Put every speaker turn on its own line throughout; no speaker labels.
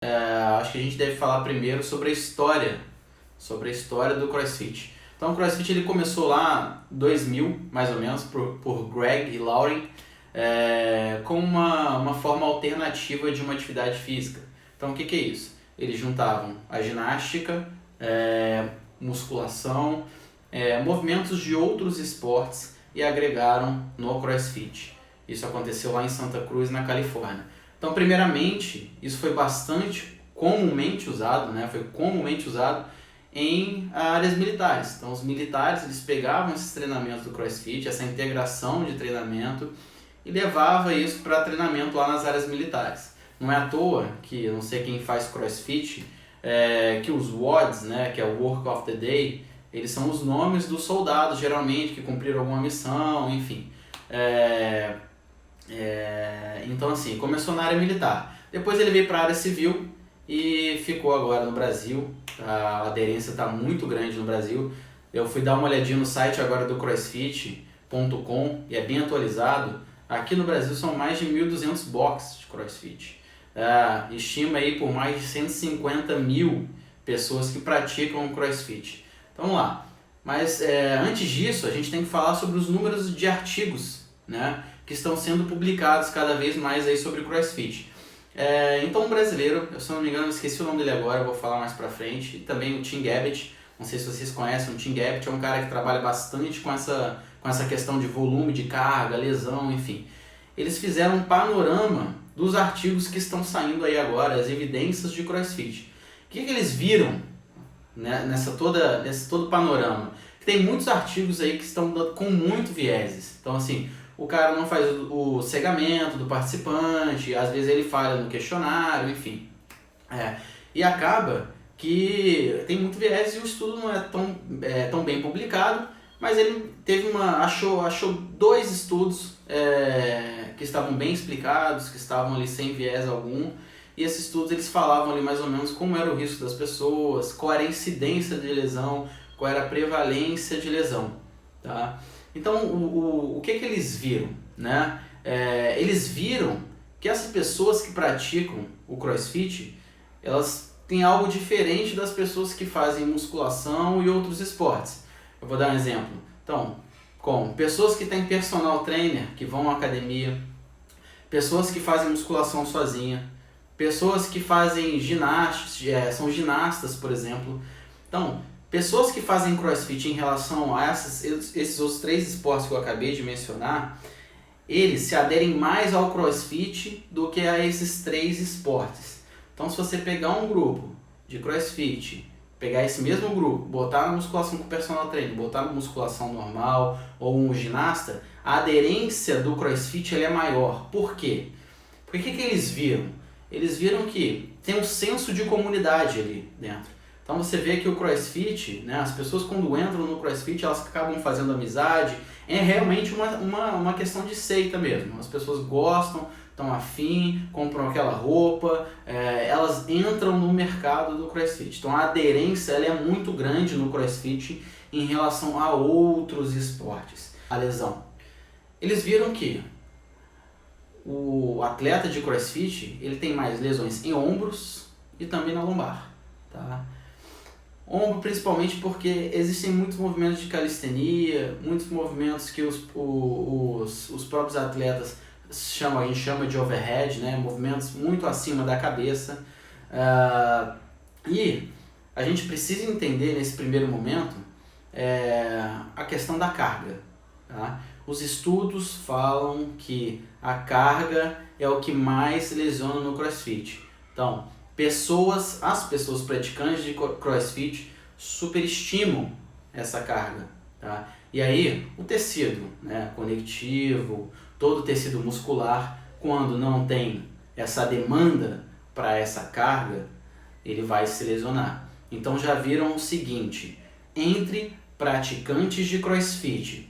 Acho que a gente deve falar primeiro sobre a história do CrossFit. Então o CrossFit ele começou lá em 2000, mais ou menos, por Greg e Lauren, com uma forma alternativa de uma atividade física. Então o que é isso? Eles juntavam a ginástica, musculação, movimentos de outros esportes e agregaram no CrossFit. Isso aconteceu lá em Santa Cruz, na Califórnia. Então, primeiramente, isso foi bastante comumente usado, né? Foi comumente usado em áreas militares. Então, os militares eles pegavam esses treinamentos do CrossFit, essa integração de treinamento, e levava isso para treinamento lá nas áreas militares. Não é à toa que, eu não sei quem faz CrossFit, que os WODs, né, que é o Work of the Day, eles são os nomes dos soldados, geralmente, que cumpriram alguma missão, enfim. Então, assim, começou na área militar. Depois ele veio para a área civil e ficou agora no Brasil. A aderência está muito grande no Brasil. Eu fui dar uma olhadinha no site agora do crossfit.com e é bem atualizado. Aqui no Brasil são mais de 1.200 boxes de CrossFit. Estima aí por mais de 150 mil pessoas que praticam CrossFit. Então vamos lá. Mas antes disso, a gente tem que falar sobre os números de artigos, né, que estão sendo publicados cada vez mais aí sobre CrossFit. Então um brasileiro, eu se não me engano, eu esqueci o nome dele agora, eu vou falar mais pra frente, e também o Tim Gabbett, não sei se vocês conhecem, o Tim Gabbett é um cara que trabalha bastante com essa questão de volume de carga, lesão, enfim. Eles fizeram um panorama dos artigos que estão saindo aí agora, as evidências de CrossFit. O que eles viram, né, nesse todo panorama? Tem muitos artigos aí que estão com muito vieses. Então, assim, o cara não faz o cegamento do participante, às vezes ele falha no questionário, enfim. E acaba que tem muito viés e o estudo não é tão bem publicado, mas ele achou dois estudos que estavam bem explicados, que estavam ali sem viés algum, e esses estudos eles falavam ali mais ou menos como era o risco das pessoas, qual era a incidência de lesão, qual era a prevalência de lesão, tá? Então, o que eles viram, né? Eles viram que essas pessoas que praticam o CrossFit, elas têm algo diferente das pessoas que fazem musculação e outros esportes. Eu vou dar um exemplo. Então, com pessoas que têm personal trainer, que vão à academia, pessoas que fazem musculação sozinha, pessoas que fazem ginástica, são ginastas, por exemplo. Então, pessoas que fazem CrossFit em relação a esses outros três esportes que eu acabei de mencionar, eles se aderem mais ao CrossFit do que a esses três esportes. Então, se você pegar um grupo de CrossFit, pegar esse mesmo grupo, botar na musculação com personal trainer, botar na musculação normal ou um ginasta, a aderência do CrossFit é maior. Por quê? Porque o que eles viram? Eles viram que tem um senso de comunidade ali dentro. Então você vê que o CrossFit, né, as pessoas quando entram no CrossFit, elas acabam fazendo amizade, é realmente uma questão de seita mesmo. As pessoas gostam, estão afim, compram aquela roupa, elas entram no mercado do CrossFit. Então a aderência ela é muito grande no CrossFit em relação a outros esportes. A lesão. Eles viram que o atleta de CrossFit ele tem mais lesões em ombros e também na lombar, tá? Ombro principalmente porque existem muitos movimentos de calistenia, muitos movimentos que os próprios atletas a gente chama de overhead, né? Movimentos muito acima da cabeça. E a gente precisa entender nesse primeiro momento a questão da carga, tá? Os estudos falam que a carga é o que mais lesiona no CrossFit. Então, as pessoas praticantes de CrossFit superestimam essa carga, tá? E aí, o tecido, né, conectivo, todo o tecido muscular, quando não tem essa demanda para essa carga, ele vai se lesionar. Então já viram o seguinte, entre praticantes de CrossFit,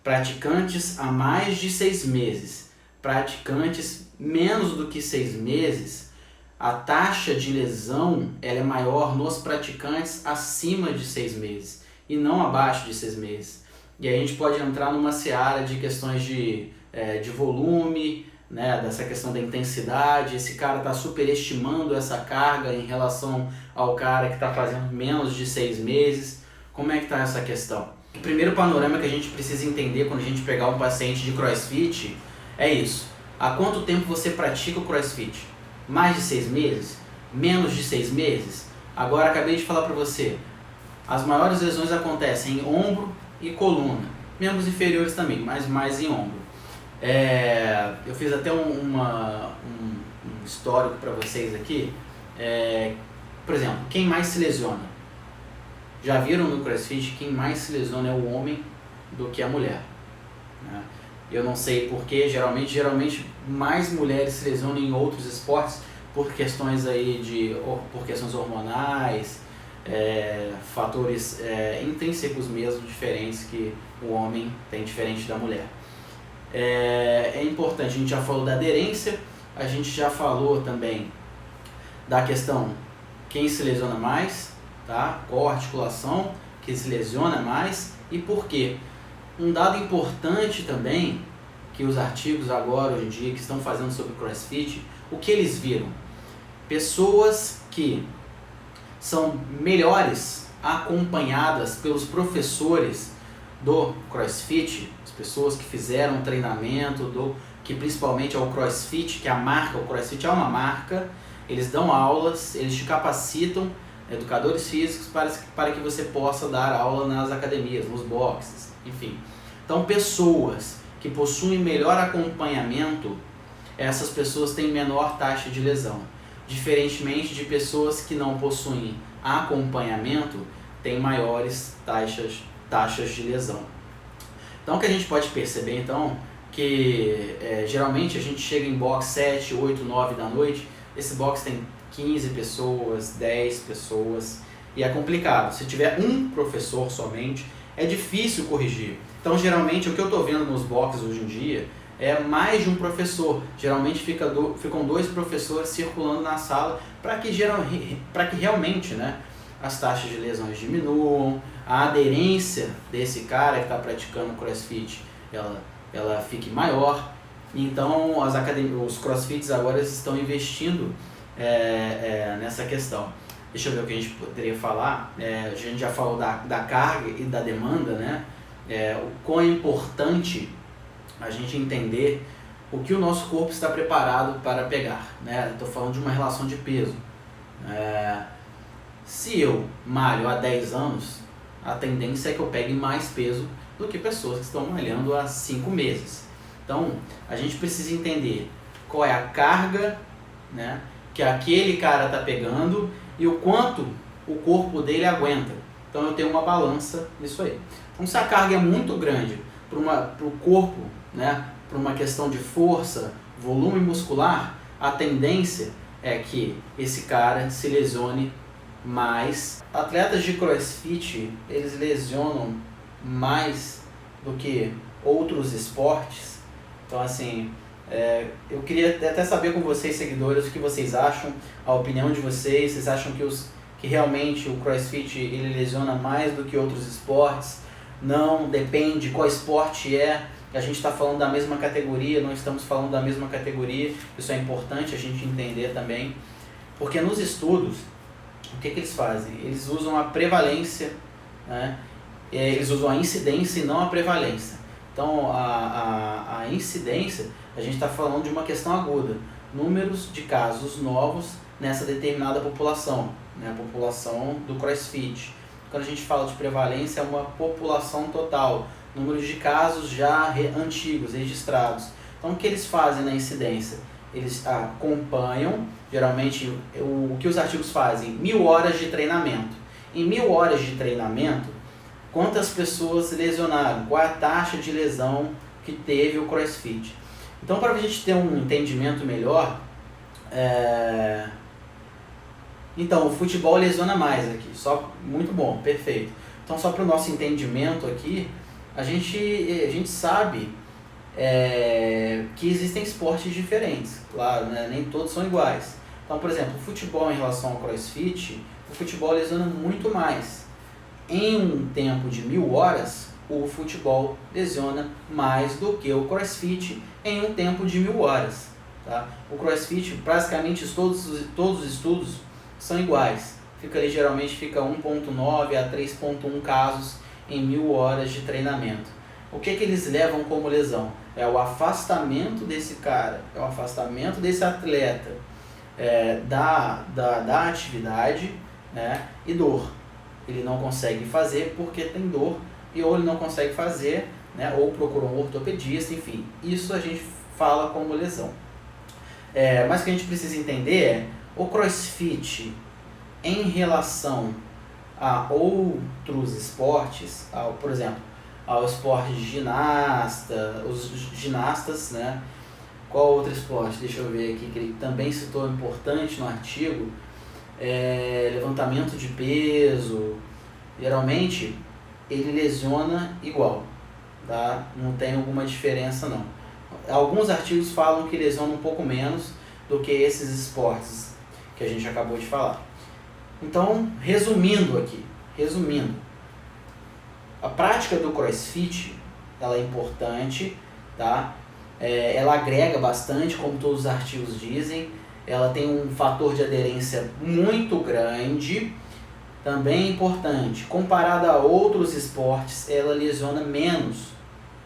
praticantes há mais de 6 meses, praticantes menos do que 6 meses, a taxa de lesão ela é maior nos praticantes acima de 6 meses e não abaixo de 6 meses. E aí a gente pode entrar numa seara de questões de volume, né, dessa questão da intensidade, esse cara está superestimando essa carga em relação ao cara que está fazendo menos de 6 meses. Como é que está essa questão? O primeiro panorama que a gente precisa entender quando a gente pegar um paciente de CrossFit é isso. Há quanto tempo você pratica o CrossFit? Mais de 6 meses? Menos de 6 meses? Agora, acabei de falar para você, as maiores lesões acontecem em ombro e coluna. Membros inferiores também, mas mais em ombro. Eu fiz até um histórico para vocês aqui. Por exemplo, quem mais se lesiona? Já viram no CrossFit, quem mais se lesiona é o homem do que a mulher, né? Eu não sei porquê, geralmente mais mulheres se lesionam em outros esportes por questões por questões hormonais, fatores intrínsecos mesmo diferentes que o homem tem diferente da mulher. É importante, a gente já falou da aderência, a gente já falou também da questão quem se lesiona mais, tá? Qual articulação que se lesiona mais e por quê. Um dado importante também, que os artigos agora, hoje em dia, que estão fazendo sobre CrossFit, o que eles viram? Pessoas que são melhores acompanhadas pelos professores do CrossFit, as pessoas que fizeram treinamento, que principalmente é o CrossFit, que a marca, o CrossFit é uma marca, eles dão aulas, eles te capacitam, educadores físicos, para que você possa dar aula nas academias, nos boxes, enfim. Então, pessoas que possuem melhor acompanhamento, essas pessoas têm menor taxa de lesão. Diferentemente de pessoas que não possuem acompanhamento, têm maiores taxas de lesão. Então, o que a gente pode perceber, então, que geralmente a gente chega em box 7, 8, 9 da noite, esse box tem 15 pessoas, 10 pessoas, e é complicado. Se tiver um professor somente, é difícil corrigir. Então, geralmente, o que eu estou vendo nos boxes hoje em dia é mais de um professor. Geralmente ficam 2 professores circulando na sala para que realmente, né, as taxas de lesões diminuam, a aderência desse cara que está praticando CrossFit ela fique maior. Então, os CrossFits agora estão investindo nessa questão. Deixa eu ver o que a gente poderia falar. A gente já falou da carga e da demanda, né? O quão é importante a gente entender o que o nosso corpo está preparado para pegar, né? Estou falando de uma relação de peso. Se eu malho há 10 anos, a tendência é que eu pegue mais peso do que pessoas que estão malhando há 5 meses. Então, a gente precisa entender qual é a carga, né, que aquele cara está pegando e o quanto o corpo dele aguenta. Então, eu tenho uma balança nisso aí. Então, se a carga é muito grande para o corpo, né, para uma questão de força, volume muscular, a tendência é que esse cara se lesione mais. Atletas de CrossFit, eles lesionam mais do que outros esportes. Então, assim, eu queria até saber com vocês, seguidores, o que vocês acham, a opinião de vocês. Vocês acham que realmente o CrossFit ele lesiona mais do que outros esportes? Não, depende qual esporte é. A gente está falando da mesma categoria, não estamos falando da mesma categoria. Isso é importante a gente entender também. Porque nos estudos, o que eles fazem? Eles usam a prevalência, né? Eles usam a incidência e não a prevalência. Então, a incidência, a gente está falando de uma questão aguda. Números de casos novos nessa determinada população, né? A população do CrossFit. Quando a gente fala de prevalência, é uma população total. Números de casos já antigos, registrados. Então, o que eles fazem na incidência? Eles acompanham, geralmente, o que os artigos fazem? 1000 horas de treinamento. Em 1000 horas de treinamento, quantas pessoas se lesionaram? Qual é a taxa de lesão que teve o CrossFit? Então, para a gente ter um entendimento melhor, então, o futebol lesiona mais aqui. Muito bom, perfeito. Então, só para o nosso entendimento aqui, a gente sabe que existem esportes diferentes, claro, né? Nem todos são iguais. Então, por exemplo, o futebol em relação ao CrossFit, o futebol lesiona muito mais. Em um tempo de 1000 horas, o futebol lesiona mais do que o CrossFit em um tempo de 1000 horas. Tá? O CrossFit, basicamente todos os estudos são iguais. Geralmente fica 1.9 a 3.1 casos em 1000 horas de treinamento. O que eles levam como lesão? É o afastamento desse cara, é o afastamento desse atleta da atividade, né, e dor. Ele não consegue fazer porque tem dor, ou ele não consegue fazer, né, ou procura um ortopedista, enfim. Isso a gente fala como lesão. Mas o que a gente precisa entender é o CrossFit em relação a outros esportes, por exemplo, ao esporte de ginasta, os ginastas, né? Qual outro esporte? Deixa eu ver aqui, que ele também citou importante no artigo, levantamento de peso. Geralmente ele lesiona igual, tá? Não tem alguma diferença não. Alguns artigos falam que lesiona um pouco menos do que esses esportes que a gente acabou de falar. Então, resumindo, a prática do CrossFit, ela é importante, tá? Ela agrega bastante, como todos os artigos dizem, ela tem um fator de aderência muito grande, também é importante. Comparada a outros esportes, ela lesiona menos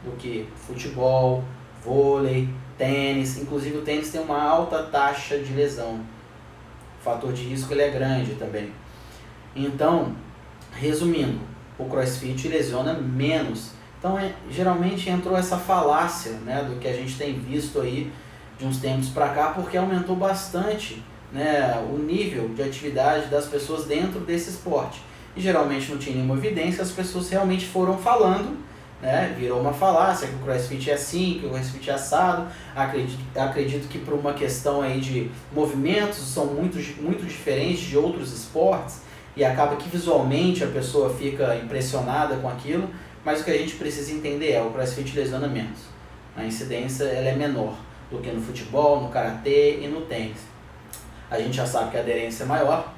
do que futebol, vôlei, tênis. Inclusive o tênis tem uma alta taxa de lesão. O fator de risco ele é grande também. Então, resumindo, o CrossFit lesiona menos. Então, geralmente entrou essa falácia, né, do que a gente tem visto aí de uns tempos para cá, porque aumentou bastante, né, o nível de atividade das pessoas dentro desse esporte. E geralmente não tinha nenhuma evidência, as pessoas realmente foram falando, né, virou uma falácia, que o CrossFit é assim, que o CrossFit é assado. Acredito que por uma questão aí de movimentos são muito diferentes de outros esportes, e acaba que visualmente a pessoa fica impressionada com aquilo, mas o que a gente precisa entender o CrossFit lesiona menos. A incidência ela é menor do que no futebol, no karatê e no tênis. A gente já sabe que a aderência é maior,